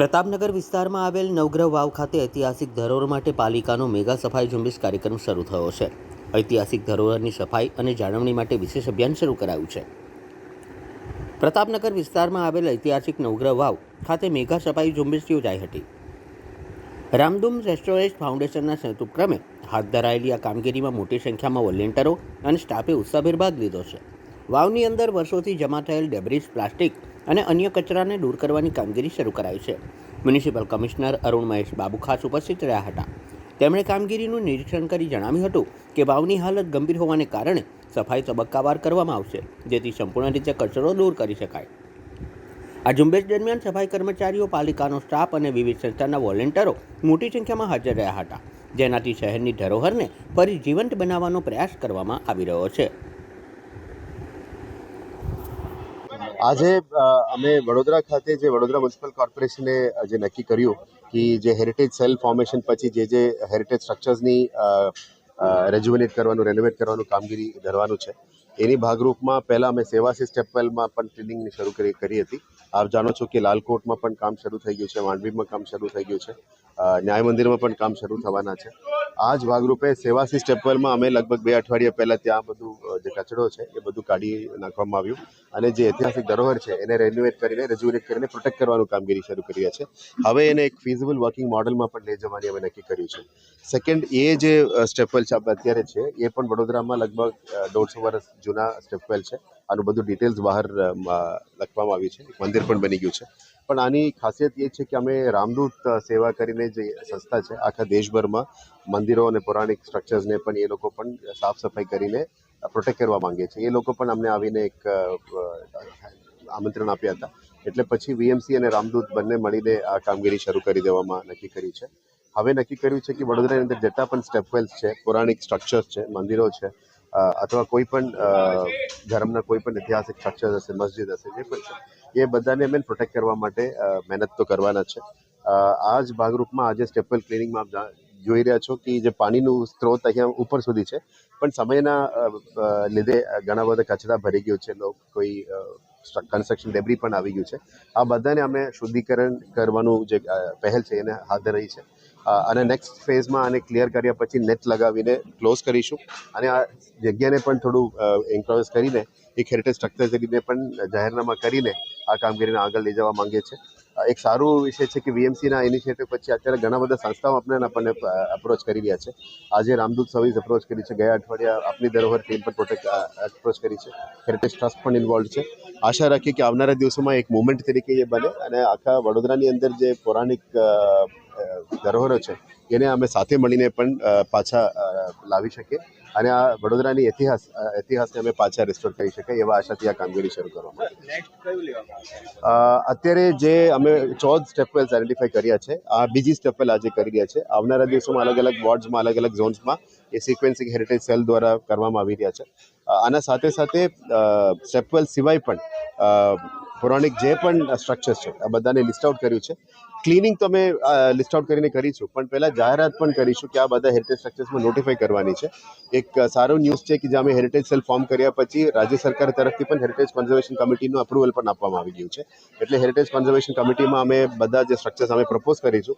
પ્રતાપનગર વિસ્તારમાં આવેલ નવગ્રહ વાવ ખાતે ઐતિહાસિક ધરોહર માટે પાલિકાનો મેગા સફાઈ ઝુંબેશ કાર્યક્રમ શરૂ થયો છે। ઐતિહાસિક ધરોહરની સફાઈ અને જાળવણી માટે વિશેષ અભિયાન શરૂ કરાયું છે। પ્રતાપનગર વિસ્તારમાં આવેલ ઐતિહાસિક નવગ્રહ વાવ ખાતે મેગા સફાઈ ઝુંબેશ યોજાઈ હતી। રામધૂમ રેસ્ટોરન્ટ ફાઉન્ડેશનના સંયુક્ત ઉપક્રમે હાથ ધરાયેલી આ કામગીરીમાં મોટી સંખ્યામાં વોલેન્ટિયરો અને સ્ટાફે ઉત્સાહભેર ભાગ લીધો છે। વાવની અંદર વર્ષોથી જમા થયેલ ડેબ્રિસ, પ્લાસ્ટિક અને અન્ય કચરાને દૂર કરવાની કામગીરી શરૂ કરાઈ છે। મ્યુનિસિપલ કમિશનર અરુણ મહેશ બાબુ ખાસ ઉપસ્થિત રહ્યા હતા। તેમણે કામગીરીનું નિરીક્ષણ કરી જણાવ્યું હતું કે વાવની હાલત ગંભીર હોવાને કારણે સફાઈ તબક્કાવાર કરવામાં આવશે, જેથી સંપૂર્ણ રીતે કચરો દૂર કરી શકાય। આ ઝુંબેશ દરમિયાન સફાઈ કર્મચારીઓ, પાલિકાનો સ્ટાફ અને વિવિધ સંસ્થાના વોલેન્ટિયરો મોટી સંખ્યામાં હાજર રહ્યા હતા, જેનાથી શહેરની ધરોહરને ફરી જીવંત બનાવવાનો પ્રયાસ કરવામાં આવી રહ્યો છે। આજે અમે વડોદરા ખાતે જે વડોદરા મ્યુનિસિપલ કોર્પોરેશને જે નક્કી કર્યું કે જે હેરિટેજ સેલ ફોર્મેશન પછી જે હેરિટેજ સ્ટ્રક્ચર્સની રેજ્યુવેનેટ કરવાનું, રેનોવેટ કરવાનું કામગીરી ધરવાનું છે, એની ભાગરૂપમાં પહેલાં અમે સેવાસી સ્ટેપવેલમાં પણ ક્લિનિંગની શરૂ કરી હતી। આપ જાણો છો કે લાલકોટમાં પણ કામ શરૂ થઈ ગયું છે, માંડવીમાં કામ શરૂ થઈ ગયું છે, ન્યાય મંદિરમાં પણ કામ શરૂ થવાના છે। આ જ ભાગરૂપે સેવાસી સ્ટેપવેલમાં અમે લગભગ 2 અઠવાડિયા પહેલાં ત્યાં બધું જે કચરો છે એ બધું કાઢી નાખવામાં આવ્યું અને જે ઐતિહાસિક ધરોહર છે એને રેન્યુએટ કરીને પ્રોટેક્ટ કરવાનું કામગીરી શરૂ કરી છે। હવે એને એક ફિઝિબલ વર્કિંગ મોડલમાં પણ લઈ જવાની અમે નક્કી કર્યું છે। સેકન્ડ, એ જે સ્ટેપવેલ છે અત્યારે છે એ પણ વડોદરામાં લગભગ 150 વર્ષ જૂના સ્ટેપવેલ છે। આનું બધું ડિટેલ્સ બહાર લખવામાં આવ્યું છે, મંદિર પણ બની ગયું છે। પણ આની ખાસિયત એ છે કે અમે રામદૂત સેવા કરીને જે સંસ્થા છે, આખા દેશભરમાં મંદિરો અને પૌરાણિક સ્ટ્રક્ચર્સને પણ એ લોકો પણ સાફ સફાઈ કરીને પ્રોટેક્ટ કરવા માંગે છે। એ લોકો પણ અમને આવીને એક આમંત્રણ આપ્યા હતા, એટલે પછી વીએમસી અને રામદૂત બંને મળીને આ કામગીરી શરૂ કરી દેવામાં નક્કી કરી છે। હવે નક્કી કર્યું છે કે વડોદરાની અંદર જેટલા પણ સ્ટેપવેલ્સ છે, પૌરાણિક સ્ટ્રક્ચર્સ છે, મંદિરો છે, અથવા કોઈ પણ ધર્મના કોઈ પણ ઐતિહાસિક સ્ટ્રક્ચર્સ હશે, મસ્જિદ હશે, જે પણ છે, એ બધાને અમે પ્રોટેક્ટ કરવા માટે મહેનત તો કરવાના છે। આ જ ભાગરૂપમાં આજે સ્ટેપવેલ ક્લિનિંગમાં આપ જોઈ રહ્યા છો કે જે પાણીનું સ્ત્રોત અહીંયા ઉપર સુધી છે, પણ સમયના લીધે ઘણા બધા કચરા ભરી ગયો છે, કોઈ કન્સ્ટ્રક્શન ડેબ્રી પણ આવી ગયું છે। આ બધાને અમે શુદ્ધિકરણ કરવાનું જે પહેલ છે એને હાથ ધરી છે અને નેક્સ્ટ ફેઝમાં આને ક્લિયર કર્યા પછી નેટ લગાવીને ક્લોઝ કરીશું અને આ જગ્યાને પણ થોડું એન્ક્લોઝ કરીને એક હેરિટેજ સ્ટ્રક્ચર તરીકે પણ જાહેરનામા કરીને આ કામગીરીને આગળ લઈ જવા માંગીએ છીએ। એક સારું વિષય છે કે વીએમસીના ઇનિશિયેટિવ પછી અત્યારે ઘણા બધા સંસ્થાઓ આપણને અપ્રોચ કરી રહ્યા છે। આજે રામદૂત સર્વિસ અપ્રોચ કરી છે, ગયા અઠવાડિયા આપની ધરોહર ટીમ પણ પ્રોટેક્ટ અપ્રોચ કરી છે, હેરિટેજ ટ્રસ્ટ પણ ઇન્વોલ્વ છે। આશા રાખીએ કે આવનારા દિવસોમાં એક મુવમેન્ટ તરીકે એ બને અને આખા વડોદરાની અંદર જે પૌરાણિક ધરોહરો છે એને અમે સાથે મળીને પણ પાછા લાવી શકીએ અને આ વડોદરાની ઇતિહાસને અમે પાછા રિસ્ટોર કરી શકીએ, એવા આશાથી આ કામગીરી શરૂ કરવામાં અત્યારે જે અમે 14 સ્ટેપવેલ્સ આઈડેન્ટિફાઈ કર્યા છે, આ બીજી સ્ટેપવેલ આજે કરી રહ્યા છે। આવનારા દિવસોમાં અલગ અલગ વોર્ડ્સમાં, અલગ અલગ ઝોન્સમાં એ સિક્વન્સિંગ હેરિટેજ સેલ દ્વારા કરવામાં આવી રહ્યા છે। આના સાથે સાથે સ્ટેપવેલ સિવાય પણ પૌરાણિક જે પણ સ્ટ્રક્ચર્સ છે આ બધાને લિસ્ટ આઉટ કર્યું છે। ક્લિનિંગ તો અમે લિસ્ટ આઉટ કરીને કરીશું, પણ પહેલાં જાહેરાત પણ કરીશું કે આ બધા હેરિટેજ સ્ટ્રક્ચર્સમાં નોટિફાઈ કરવાની છે। એક સારો ન્યૂઝ છે કે જે અમે હેરિટેજ સેલ ફોર્મ કર્યા પછી રાજ્ય સરકાર તરફથી પણ હેરિટેજ કન્ઝર્વેશન કમિટીનું અપ્રુવલ પણ આપવામાં આવી ગયું છે, એટલે હેરિટેજ કન્ઝર્વેશન કમિટીમાં અમે બધા જે સ્ટ્રક્ચર્સ અમે પ્રપોઝ કરીશું,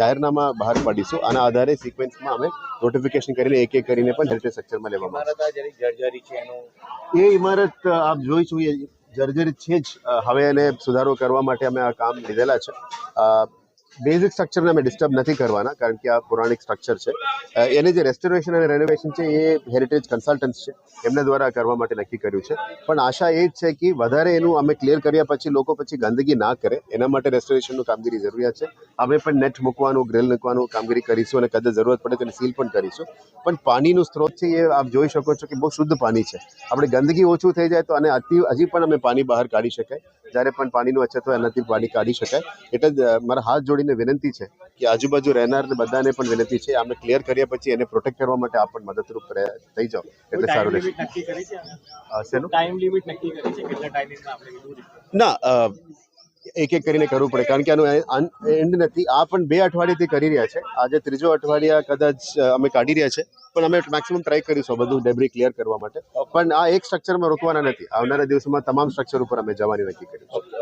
જાહેરનામા બહાર પાડીશું, આના આધારે સિક્વન્સમાં અમે નોટિફિકેશન કરીને એક કરીને પણ હેરિટેજ સ્ટ્રક્ચરમાં લેવામાં આવશે। એ ઇમારત આપ જોઈ છો, જર્જરિત છે જ, હવે એને સુધારો કરવા માટે અમે આ કામ લીધેલા છે। બેઝિક સ્ટ્રક્ચરને અમે ડિસ્ટર્બ નથી કરવાના, કારણ કે આ પૌરાણિક સ્ટ્રક્ચર છે, એને જે રેસ્ટોરેશન અને રેનોવેશન છે એ હેરિટેજ કન્સલ્ટન્ટ્સ છે એમના દ્વારા કરવા માટે નક્કી કર્યું છે। પણ આશા એ જ છે કે વધારે એનું અમે ક્લિયર કર્યા પછી લોકો પછી ગંદકી ના કરે, એના માટે રેસ્ટોરેશનનું કામગીરી જરૂરિયાત છે। અમે પણ નેટ મૂકવાનું, ગ્રીલ મૂકવાનું કામગીરી કરીશું અને કદાચ જરૂરત પડે તો સીલ પણ કરીશું। પણ પાણીનું સ્ત્રોત છે એ આપ જોઈ શકો છો કે બહુ શુદ્ધ પાણી છે, આપણે ગંદકી ઓછું થઈ જાય તો અને હજી પણ અમે પાણી બહાર કાઢી શકાય, જ્યારે પણ પાણીનું અછત હોય એનાથી પાણી કાઢી શકાય। એટલે જ મારા હાથ જોડીને વિનંતી છે કે આજુબાજુ રહેનારને બધાને પણ વિનંતી છે, અમે ક્લિયર કર્યા પછી એને પ્રોટેક્ટ કરવા માટે આપ પણ મદદરૂપ થઈ જાઓ એટલે સારું રહેશે। ના, એક કરીને કરવું પડે, કારણ કે આનું એન્ડ નથી। આ પણ 2 અઠવાડિયાથી કરી રહ્યા છે, આજે 3જો અઠવાડિયા કદાચ અમે કાઢી રહ્યા છે, પણ અમે મેક્સિમમ ટ્રાય કરીશું બધું ડેબ્રી ક્લિયર કરવા માટે। પણ આ એક સ્ટ્રક્ચરમાં રોકવાના નથી, આવનારા દિવસોમાં તમામ સ્ટ્રક્ચર ઉપર અમે જવાની નક્કી કર્યું છે।